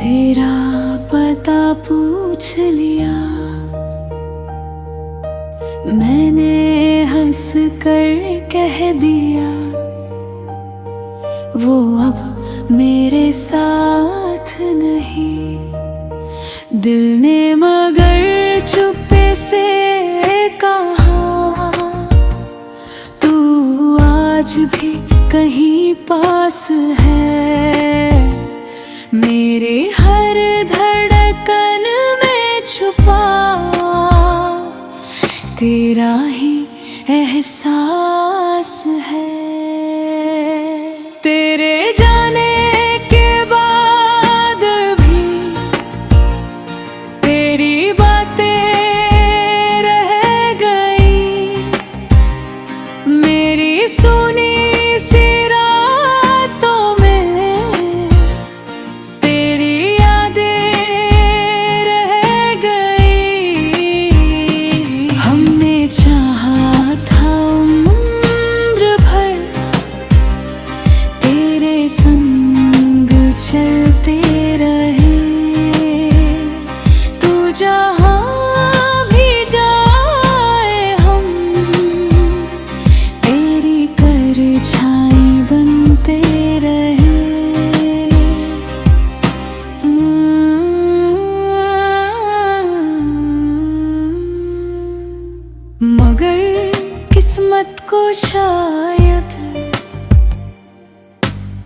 तेरा पता पूछ लिया मैंने, हंस कर कह दिया वो अब मेरे साथ नहीं। दिल ने मगर चुप्पे से कहा तू आज भी कहीं पास है। मेरे हर धड़कन में छुपा तेरा ही एहसास है। तेरे जाने के बाद भी तेरी बातें रह गई। मेरी सुनी सी रातों में तेरी यादें रह गई। हमने चाहा था उम्र भर तेरे संग चलते रहे। तू जहाँ भी जाए हम तेरी परछाई बनते रहे। मगर किस्मत को शायद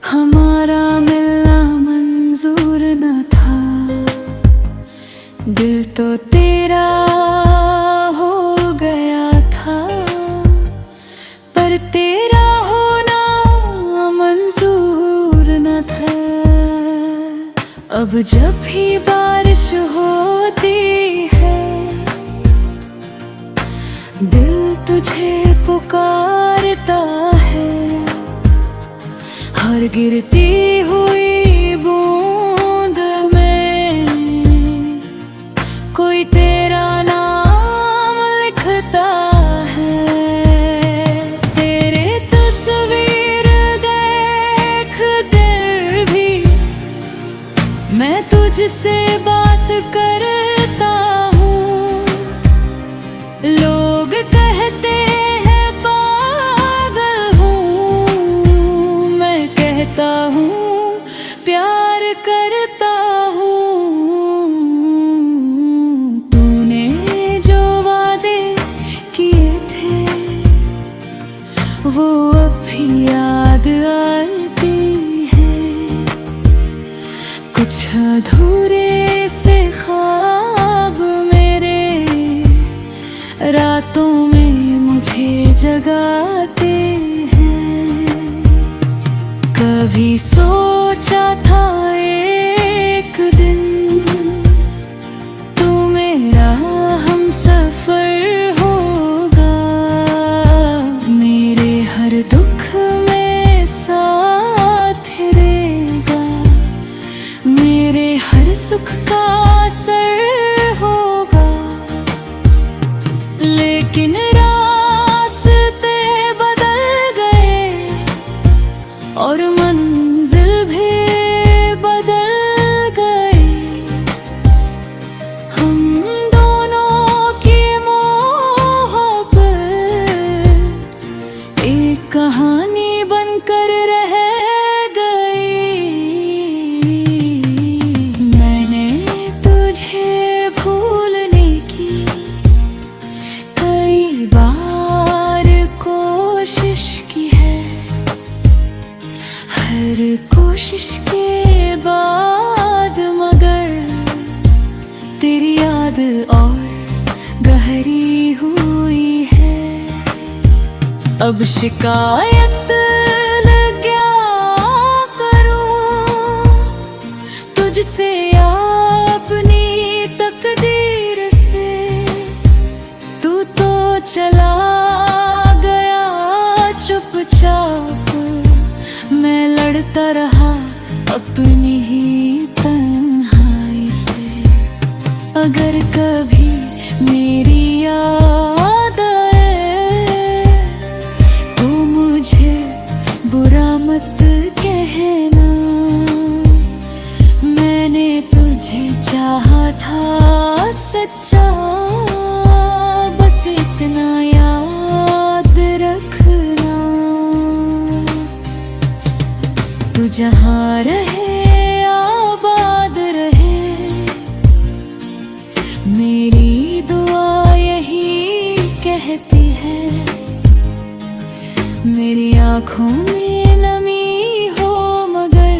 हमारा मिलना मंजूर न था। दिल तो तेरा हो गया था पर तेरा होना मंजूर न था। अब जब भी बारिश होती है दिल तुझे पुकारता है। हर गिरती हुई बूंद में कोई तेरा नाम लिखता है। तेरे तस्वीर देख कर भी मैं तुझसे बात करता हूँ। लोग कहते हैं पागल हूँ, मैं कहता हूँ प्यार करता हूँ। तूने जो वादे किए थे वो अब भी याद आती है। कुछ अधूरे से ख्वाब मेरे रातों में मुझे जगाते हैं। कभी सोचा था एक दिन तू मेरा हमसफर होगा। मेरे हर दुख में साथ रहेगा, मेरे हर सुख का असर होगा। लेकिन रास्ते बदल गए और मंजिल भी बदल गई। हम दोनों की मोहब्बत एक कहानी बनकर रह गई। मैंने तुझे भूलने की कई बार कोशिश की है। हर कोशिश के बाद मगर तेरी याद और गहरी हुई है। अब शिकायत क्या करूं तुझसे अपनी तकदीर से। तू तो चला गया चुपचाप, मैं लड़ता रहा अपनी ही तन्हाई से। अगर कभी मेरी याद आए तो मुझे बुरा मत कहना। मैंने तुझे चाहा था सच्चा, बस इतना याद रखना। तू जहाँ रहे आबाद रहे, मेरी दुआ यही कहती है। मेरी आँखों में नमी हो मगर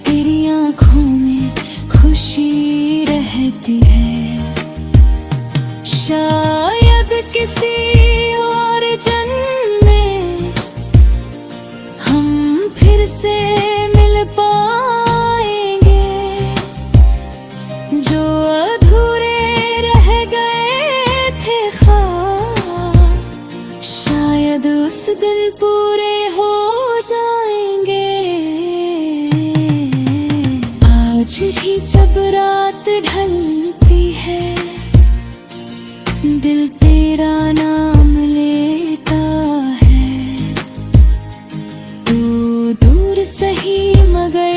तेरी आँखों में खुशी रहती है। शायद किसी और जन्म में हम फिर से मिल पाएंगे, जो अधूरे रह गए थे ख्वाब शायद उस दिन पूरे हो जाएंगे। आज भी जब रात ढलती है, दिल तेरा नाम लेता है। तू दूर सही मगर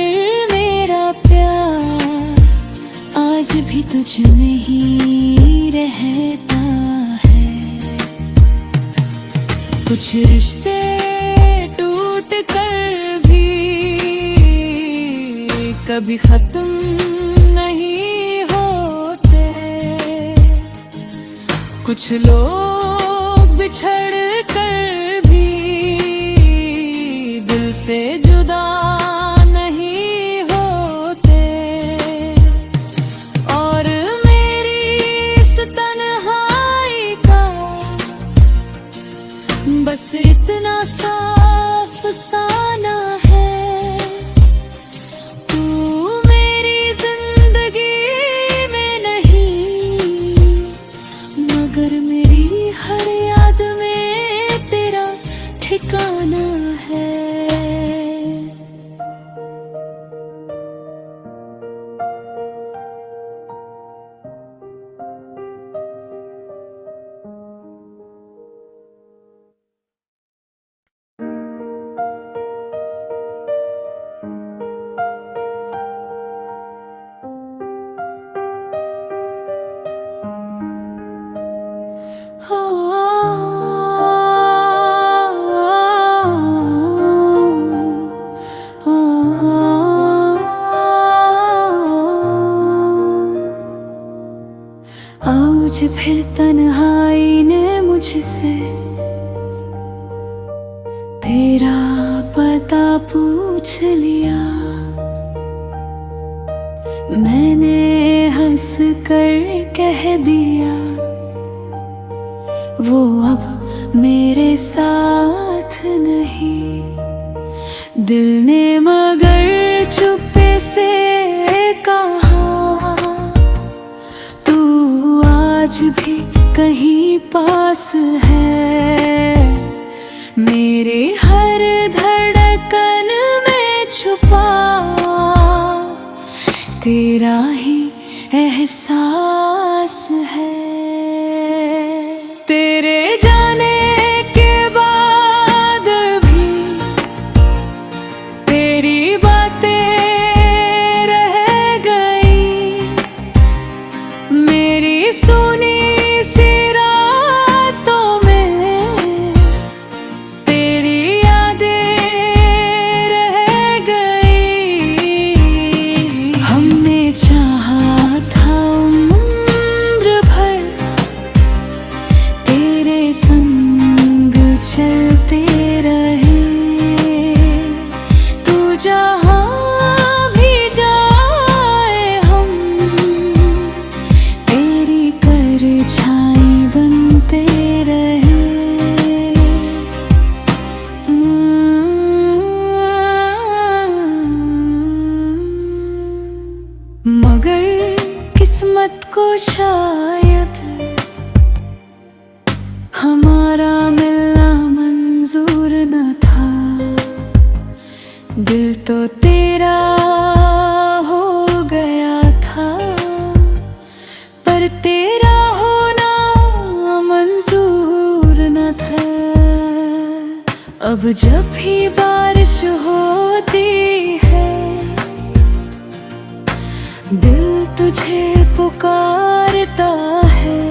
मेरा प्यार आज भी तुझ में ही रहता है। कुछ रिश्ते टूट कर भी कभी खत्म नहीं होते। कुछ लोग बिछड़ कर भी दिल से जुदा नहीं होते। और मेरी इस तन्हाई का बस इतना साफ अफसाना है। तू मेरी जिंदगी में नहीं, मगर मेरी हर याद में तेरा ठिकाना है। आज फिर तन्हाई ने मुझसे तेरा पता पूछ लिया। मैंने हंस कर कह दिया वो अब मेरे साथ नहीं। दिल ने मगर चुप्पे से कहा तू आज भी कहीं पास है। मेरे हर धड़कन में छुपा तेरा ही एहसास है। तेरे जाने के बाद भी तेरी बातें रह गई। मेरी सुनी सी रातों में तेरी यादें रह गई। हमने चाहा था उम्र भर तेरे संग चलते रहे। तू जहाँ भी जाए हम तेरी परछाई बनते रहे। मगर किस्मत को शायद हमारा मिलना मंजूर न था। दिल तो तेरा हो गया था, पर तेरा होना मंजूर न था। अब जब भी बारिश होती है तुझे पुकारता है,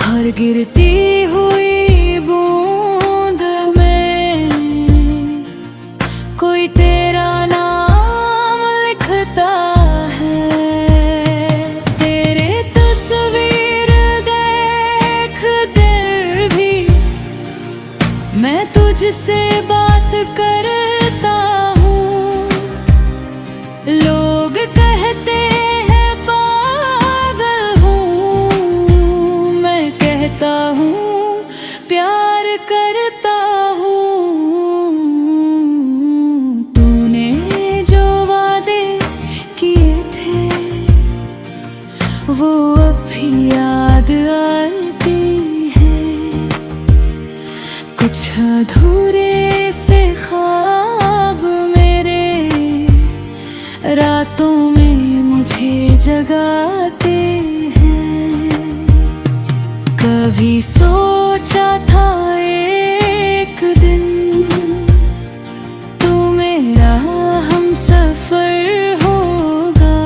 हर गिरती हुई बूंद में कोई तेरा नाम लिखता है। तेरे तस्वीर देख दिल भी मैं तुझसे बात करता हूँ। लोग कहते हैं पागल हूँ, मैं कहता हूँ प्यार करता हूँ। तूने जो वादे किए थे वो अब भी याद आती है। कुछ अधूरे से ख्वाब मेरे रातों में मुझे जगाते हैं। कभी सोचा था एक दिन तू मेरा हमसफर होगा,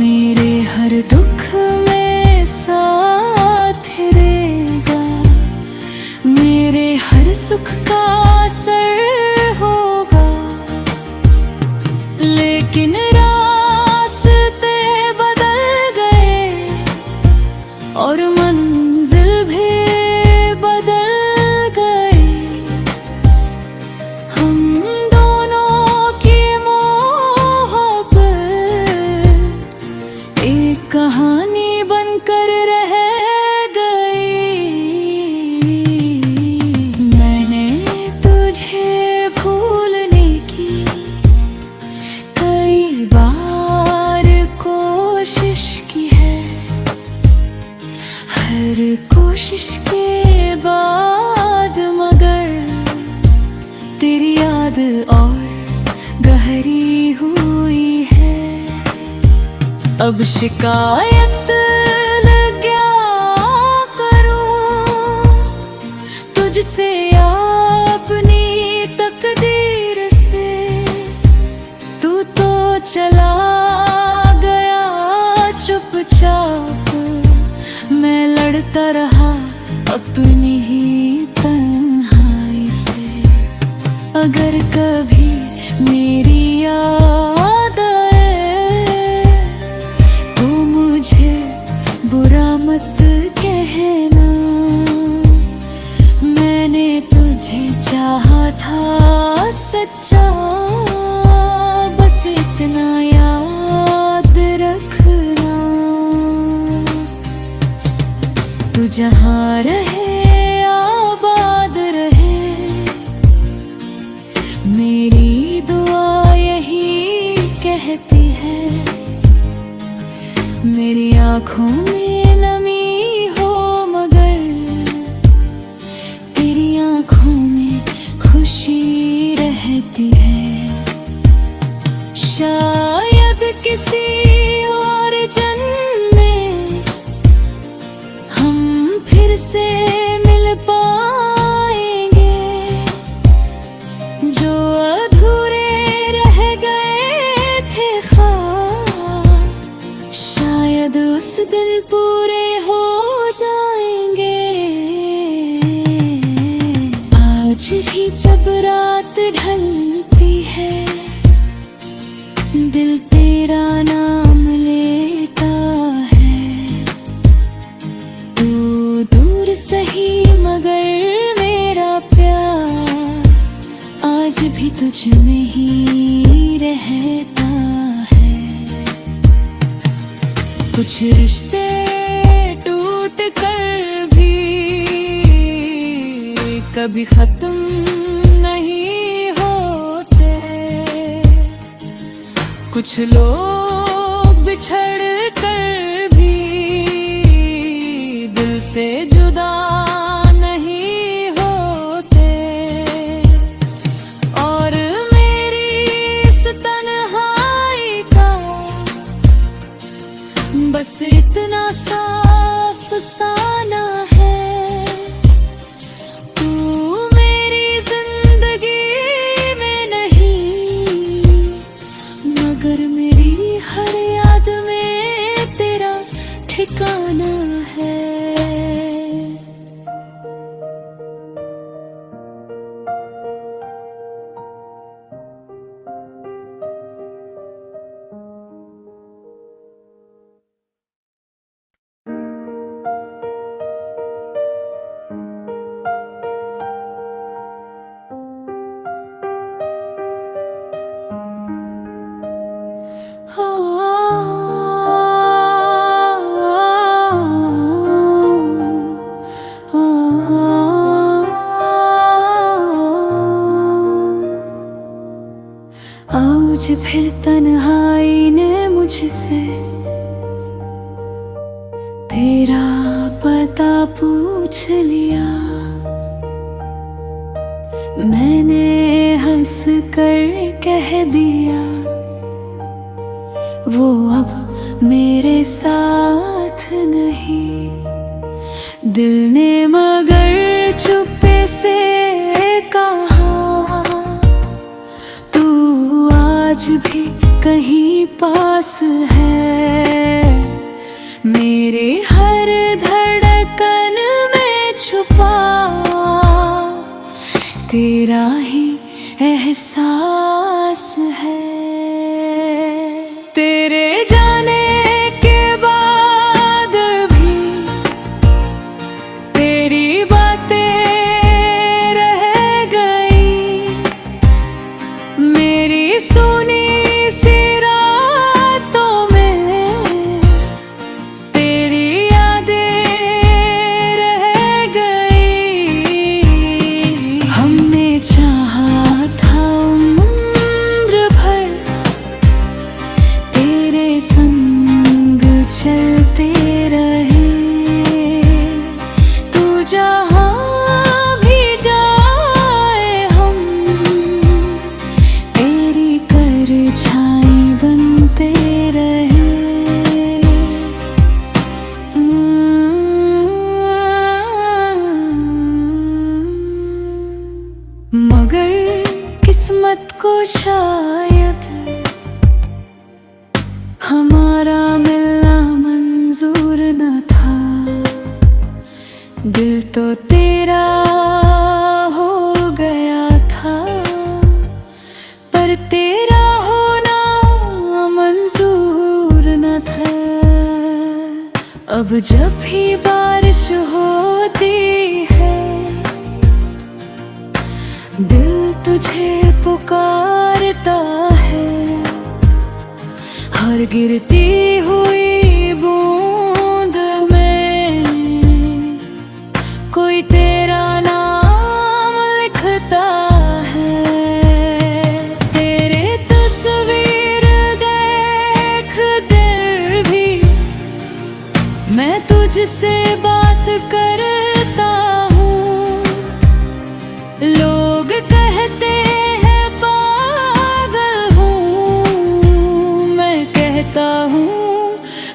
मेरे हर दुख में साथ रहेगा, मेरे हर सुख का असर होगा। लेकिन रास्ते बदल गए और मंजिल भी बदल गई। हम दोनों की मोहब्बत एक कहानी बनकर रह गई। मैंने तुझे भूलने की कई बार कोशिश की है, हर कोशिश के बाद मगर तेरी याद और गहरी हुई है। अब शिकायत लग्या करूं तुझसे अपनी तकदीर से, तू तो चला गया चुपचाप, मैं लड़ता रहा अपनी ही तन्हाई से। अगर कभी मेरी याद आए तो मुझे बुरा मत कहना, मैंने तुझे चाहा था सच्चा, बस इतना याद रखना। तू जहाँ रहे आबाद रहे, मेरी दुआ यही कहती है। मेरी आँखों में नमी हो मगर तेरी आँखों में खुशी रहती है। शायद किसी और जन्म में हम फिर से मिल पाएंगे, जो अधूरे रह गए थे ख्वाब शायद उस दिन पूरे हो जाएंगे। आज भी जब रात ढलती है दिल तेरा नाम लेता है। तू दूर सही मगर मेरा प्यार आज भी तुझ में ही रहता है। कुछ रिश्ते टूट कर भी कभी खत्म नहीं होते, कुछ लोग बिछड़ कर भी दिल से जुदा नहीं होते। और मेरी इस तन्हाई का बस इतना साफ साना है, तू मेरी जिंदगी में नहीं मगर मेरी आज फिर तन्हाई ने मुझसे तेरा पता पूछ लिया। मैंने हंस कर कह दिया वो अब मेरे साथ नहीं। दिल ने मगर चुप्पे से कहा तू आज भी कहीं पास है। मेरे हर धड़कन में छुपा तेरा ही एहसास है। तेरे जाने के बाद भी तेरी बातें रह गई। मेरी सुनी सी रातों में तेरी यादें रह गई। हमने चाहा था उम्र भर तेरे संग चलते रहे। तू जहाँ भी जाए हम तेरी परछाई बनते रहे। मगर किस्मत को शायद हमारा मिलना मंजूर न था। दिल तो तेरा हो गया था पर तेरा होना मंजूर न था। अब जब भी बारिश होती है दिल तुझे पुकारता है। हर गिरती हुई बूंद में कोई तेरा नाम लिखता है। तेरे तस्वीर देख कर भी मैं तुझसे बात करता हूँ। लोग कहते हैं पागल हूँ, मैं कहता हूँ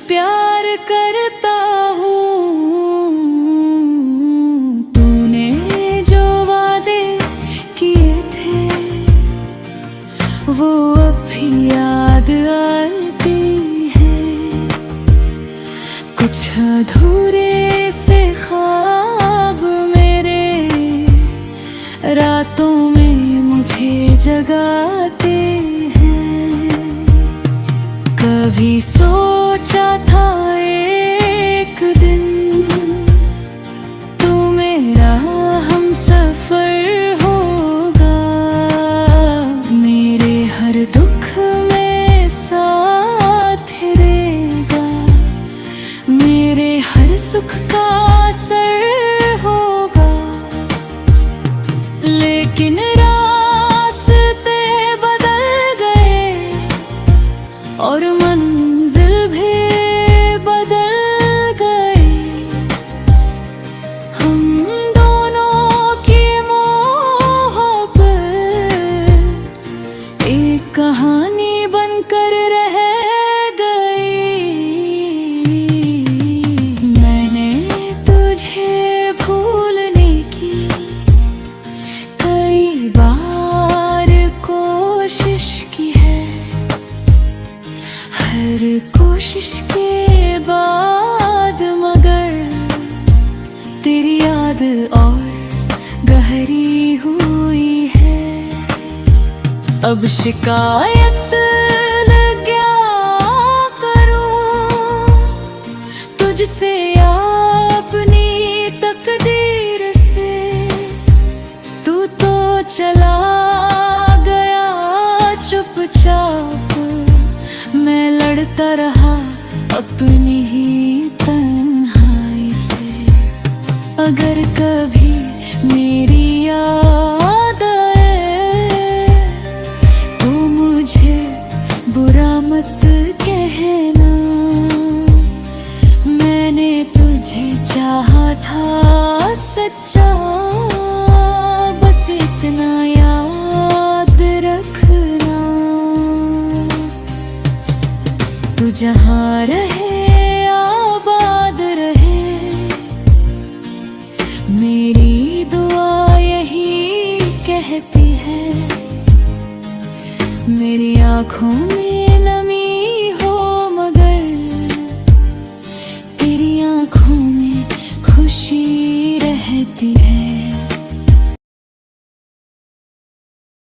प्यार करता हूँ। तूने जो वादे किए थे वो अब भी याद आती हैं। कुछ अधूरे से ख्वाब मेरे रातों में मुझे जगाते हैं। कभी सोचा था एक दिन तू मेरा हमसफर होगा। मेरे हर दुख में साथ रहेगा। मेरे हर सुख का असर होगा। लेकिन रास्ते बदल गए और मंजिल भी बदल गई। हम दोनों की मोहब्बत एक कहानी बनकर रह गई। मैंने तुझे भूलने की कई बार कोशिश की है। हर कोशिश के बाद मगर तेरी याद और गहरी हुई है। अब शिकायत लग्या करूं तुझसे अपनी तकदीर से। तू तो चला गया चुपचाप, मैं लड़ता रहा अपनी ही तन्हाई से। अगर कभी मेरी याद आए तो मुझे सच्चा, बस इतना याद रखना। तू जहाँ रहे आबाद रहे, मेरी दुआ यही कहती है। मेरी आँखों में